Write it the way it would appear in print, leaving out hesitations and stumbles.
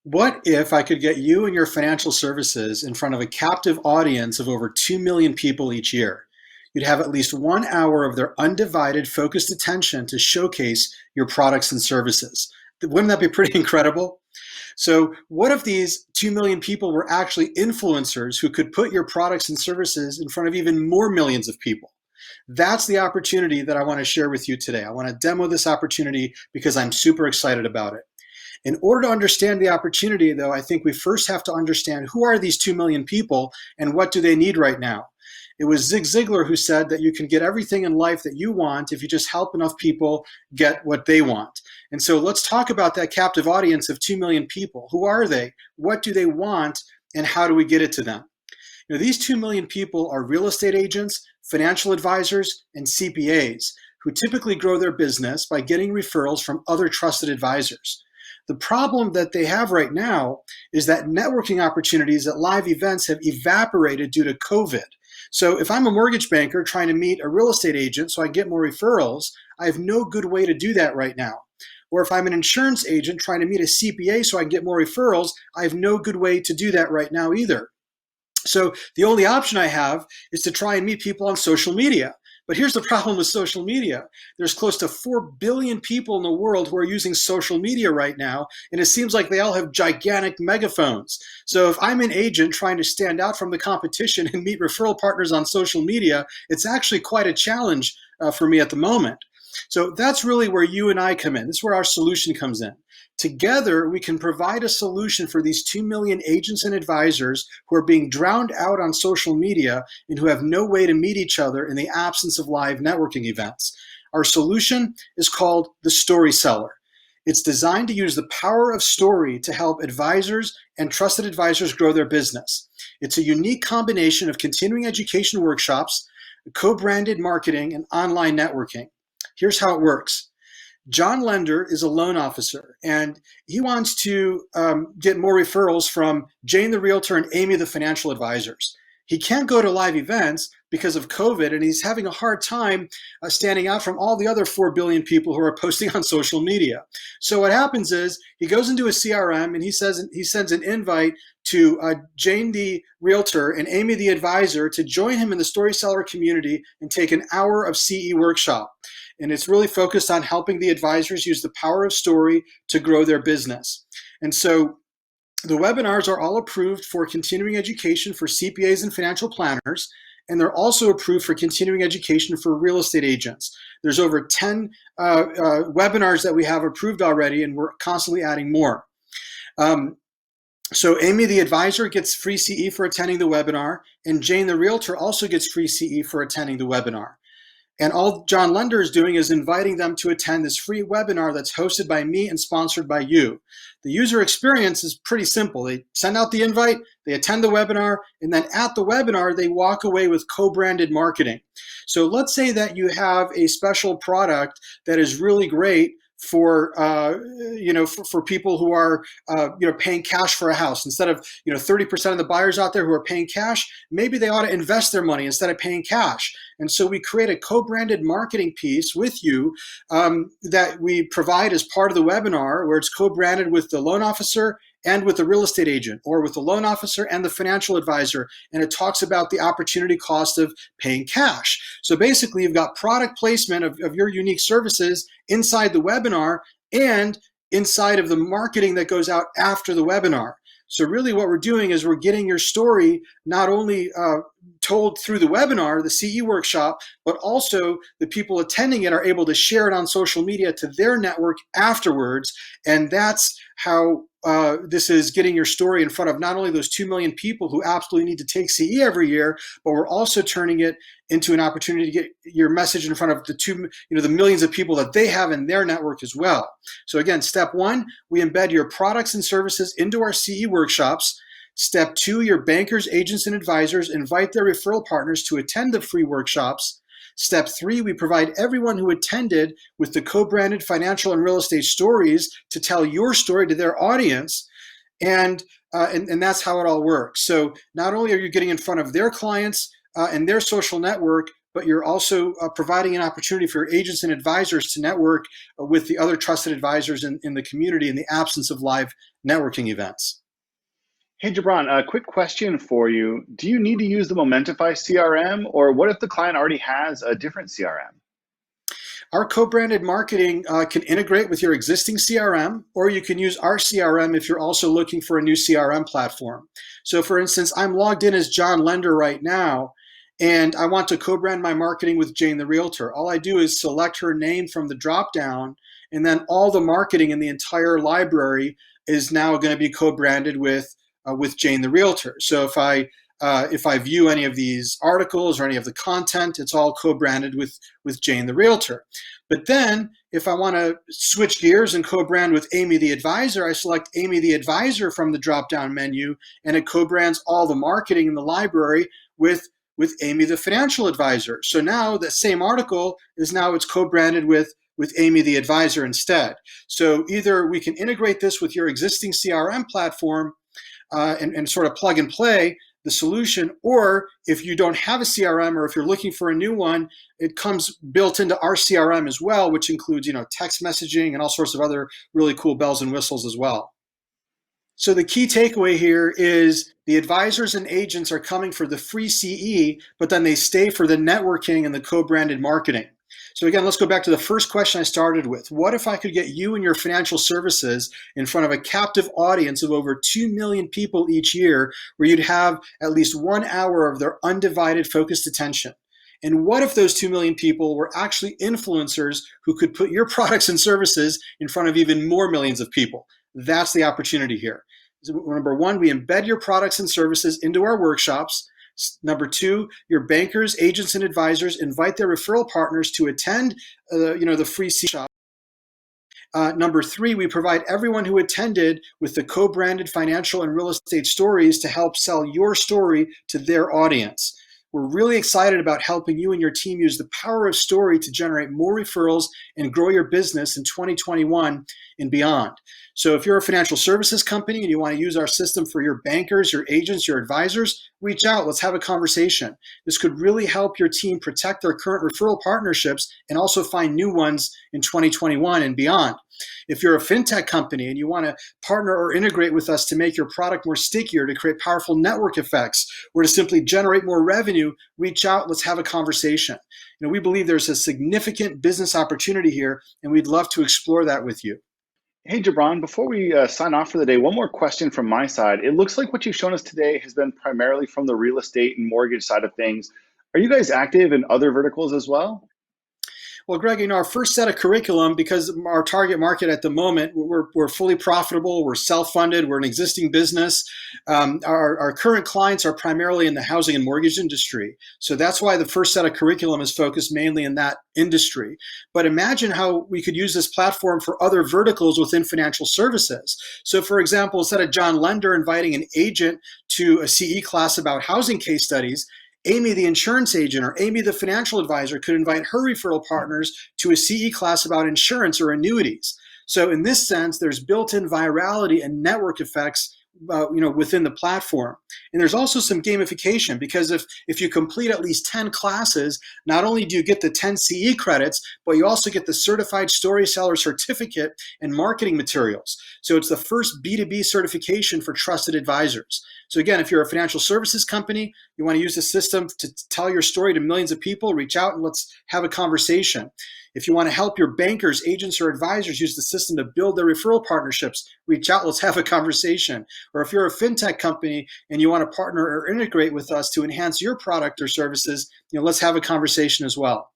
What if I could get you and your financial services in front of a captive audience of over 2 million people each year? You'd have at least 1 hour of their undivided, focused attention to showcase your products and services. Wouldn't that be pretty incredible? So, what if these 2 million people were actually influencers who could put your products and services in front of even more millions of people? That's the opportunity that I want to share with you today. I want to demo this opportunity because I'm super excited about it. In order to understand the opportunity, though, I think we first have to understand who are these 2 million people and what do they need right now. It was Zig Ziglar who said that you can get everything in life that you want if you just help enough people get what they want. And so let's talk about that captive audience of 2 million people. Who are they? What do they want? And how do we get it to them? These 2 million people are real estate agents, financial advisors, and CPAs who typically grow their business by getting referrals from other trusted advisors. The problem that they have right now is that networking opportunities at live events have evaporated due to COVID. So if I'm a mortgage banker trying to meet a real estate agent so I get more referrals, I have no good way to do that right now. Or if I'm an insurance agent trying to meet a CPA so I can get more referrals, I have no good way to do that right now either. So the only option I have is to try and meet people on social media. But here's the problem with social media. There's close to 4 billion people in the world who are using social media right now, and it seems like they all have gigantic megaphones. So if I'm an agent trying to stand out from the competition and meet referral partners on social media, it's actually quite a challenge for me at the moment. So that's really where you and I come in. This is where our solution comes in. Together, we can provide a solution for these 2 million agents and advisors who are being drowned out on social media and who have no way to meet each other in the absence of live networking events. Our solution is called the Story Seller. It's designed to use the power of story to help advisors and trusted advisors grow their business. It's a unique combination of continuing education workshops, co-branded marketing, and online networking. Here's how it works. John Lender is a loan officer, and he wants to get more referrals from Jane the Realtor and Amy the financial advisors. He can't go to live events because of COVID, and he's having a hard time standing out from all the other 4 billion people who are posting on social media. So what happens is he goes into a CRM and he sends an invite to Jane the Realtor and Amy the advisor to join him in the Story Seller community and take an hour of CE workshop. And it's really focused on helping the advisors use the power of story to grow their business. And so the webinars are all approved for continuing education for CPAs and financial planners, and they're also approved for continuing education for real estate agents. There's over 10 webinars that we have approved already, and we're constantly adding more. So Amy the advisor gets free CE for attending the webinar, and Jane the Realtor also gets free CE for attending the webinar. And all John Lender is doing is inviting them to attend this free webinar that's hosted by me and sponsored by you. The user experience is pretty simple. They send out the invite, they attend the webinar, and then at the webinar, they walk away with co-branded marketing. So let's say that you have a special product that is really great for for people who are paying cash for a house. Instead of 30% of the buyers out there who are paying cash, maybe they ought to invest their money instead of paying cash. And so we create a co-branded marketing piece with you that we provide as part of the webinar, where it's co-branded with the loan officer and with the real estate agent, or with the loan officer and the financial advisor. And it talks about the opportunity cost of paying cash. So basically, you've got product placement of your unique services inside the webinar and inside of the marketing that goes out after the webinar. So really what we're doing is we're getting your story not only told through the webinar, the CE workshop, but also the people attending it are able to share it on social media to their network afterwards. And that's how this is getting your story in front of not only those 2 million people who absolutely need to take CE every year, but we're also turning it into an opportunity to get your message in front of the millions of people that they have in their network as well. So again, step 1, we embed your products and services into our CE workshops. Step 2, your bankers, agents, and advisors invite their referral partners to attend the free workshops. Step 3, we provide everyone who attended with the co-branded financial and real estate stories to tell your story to their audience. And that's how it all works. So not only are you getting in front of their clients and their social network, but you're also providing an opportunity for your agents and advisors to network with the other trusted advisors in the community in the absence of live networking events. Hey, Jabron, a quick question for you. Do you need to use the Momentifi CRM, or what if the client already has a different CRM? Our co-branded marketing can integrate with your existing CRM, or you can use our CRM if you're also looking for a new CRM platform. So for instance, I'm logged in as John Lender right now, and I want to co-brand my marketing with Jane the Realtor. All I do is select her name from the drop-down, and then all the marketing in the entire library is now going to be co-branded with Jane the Realtor. So if I view any of these articles or any of the content, it's all co-branded with Jane the Realtor. But then if I want to switch gears and co-brand with Amy the Advisor, I select Amy the Advisor from the drop-down menu, and it co-brands all the marketing in the library with Amy the Financial Advisor. So now the same article it's co-branded with Amy the Advisor instead. So either we can integrate this with your existing CRM platform and sort of plug and play the solution, or if you don't have a CRM or if you're looking for a new one, it comes built into our CRM as well, which includes text messaging and all sorts of other really cool bells and whistles as well. So the key takeaway here is the advisors and agents are coming for the free CE, but then they stay for the networking and the co-branded marketing. So again, let's go back to the first question I started with. What if I could get you and your financial services in front of a captive audience of over 2 million people each year, where you'd have at least 1 hour of their undivided focused attention? And what if those 2 million people were actually influencers who could put your products and services in front of even more millions of people? That's the opportunity here. Number one, we embed your products and services into our workshops. Number two, your bankers, agents, and advisors invite their referral partners to attend the free shop. Number three, we provide everyone who attended with the co-branded financial and real estate stories to help sell your story to their audience. We're really excited about helping you and your team use the power of story to generate more referrals and grow your business in 2021 and beyond. So if you're a financial services company and you want to use our system for your bankers, your agents, your advisors, reach out. Let's have a conversation. This could really help your team protect their current referral partnerships and also find new ones in 2021 and beyond. If you're a fintech company and you want to partner or integrate with us to make your product more stickier, to create powerful network effects, or to simply generate more revenue, reach out. Let's have a conversation. We believe there's a significant business opportunity here, and we'd love to explore that with you. Hey, Jabron, before we sign off for the day, one more question from my side. It looks like what you've shown us today has been primarily from the real estate and mortgage side of things. Are you guys active in other verticals as well? Well, Greg, our first set of curriculum, because our target market at the moment, we're fully profitable, we're self-funded, we're an existing business. Our current clients are primarily in the housing and mortgage industry. So that's why the first set of curriculum is focused mainly in that industry. But imagine how we could use this platform for other verticals within financial services. So for example, instead of John Lender inviting an agent to a CE class about housing case studies, Amy, the insurance agent, or Amy, the financial advisor, could invite her referral partners to a CE class about insurance or annuities. So in this sense, there's built-in virality and network effects within the platform. And there's also some gamification, because if you complete at least 10 classes, not only do you get the 10 CE credits, but you also get the Certified Story Seller Certificate and marketing materials. So it's the first B2B certification for trusted advisors. So again, if you're a financial services company, you want to use the system to tell your story to millions of people, reach out and let's have a conversation. If you want to help your bankers, agents, or advisors use the system to build their referral partnerships, reach out, let's have a conversation. Or if you're a fintech company and you want to partner or integrate with us to enhance your product or services, let's have a conversation as well.